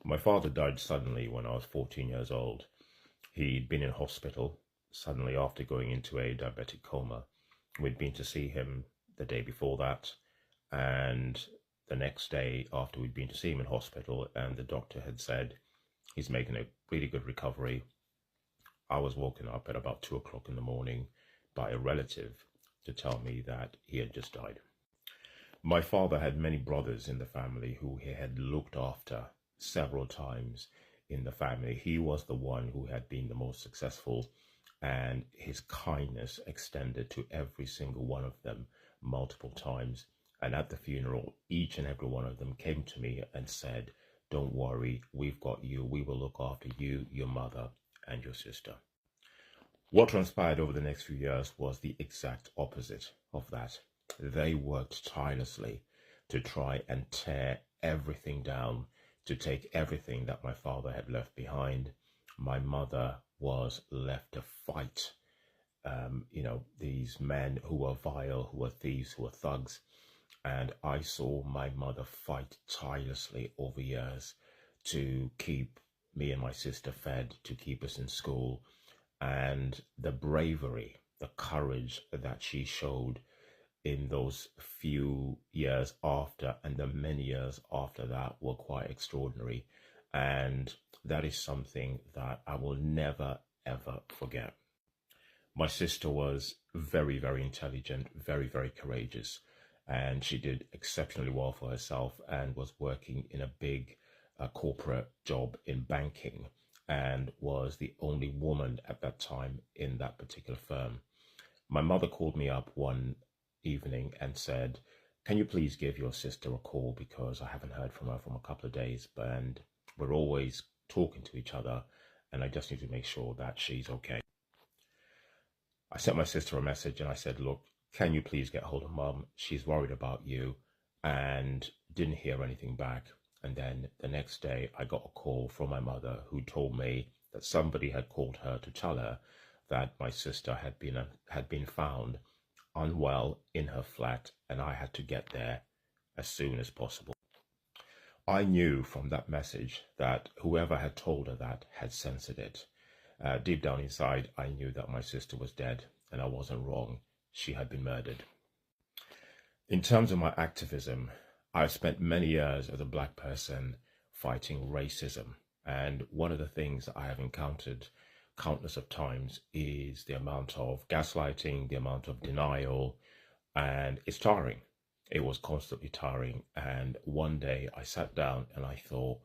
My father died suddenly when I was 14 years old. He'd been in hospital suddenly after going into a diabetic coma. We'd been to see him the day before that, and the next day after we'd been to see him in hospital, and the doctor had said he's making a really good recovery. I was woken up at about 2 o'clock in the morning by a relative to tell me that he had just died. My father had many brothers in the family who he had looked after several times in the family. He was the one who had been the most successful, and his kindness extended to every single one of them multiple times. And at the funeral, each and every one of them came to me and said, "Don't worry, we've got you. We will look after you, your mother, and your sister." What transpired over the next few years was the exact opposite of that. They worked tirelessly to try and tear everything down, to take everything that my father had left behind. My mother was left to fight, these men who were vile, who were thieves, who were thugs. And I saw my mother fight tirelessly over years to keep me and my sister fed, to keep us in school. And the bravery, the courage that she showed in those few years after and the many years after that were quite extraordinary. And that is something that I will never, ever forget. My sister was very, very intelligent, very, very courageous, and she did exceptionally well for herself and was working in a big corporate job in banking, and was the only woman at that time in that particular firm. My mother called me up one evening and said, "Can you please give your sister a call, because I haven't heard from her from a couple of days, and we're always talking to each other, and I just need to make sure that she's okay." I sent my sister a message and I said, "Look, can you please get hold of Mum? She's worried about you," and didn't hear anything back. And then the next day I got a call from my mother, who told me that somebody had called her to tell her that my sister had been found unwell in her flat, and I had to get there as soon as possible. I knew from that message that whoever had told her that had censored it. Deep down inside, I knew that my sister was dead, and I wasn't wrong. She had been murdered. In terms of my activism, I've spent many years as a black person fighting racism. And one of the things that I have encountered countless of times is the amount of gaslighting, the amount of denial, and it's tiring. It was constantly tiring. And one day I sat down and I thought,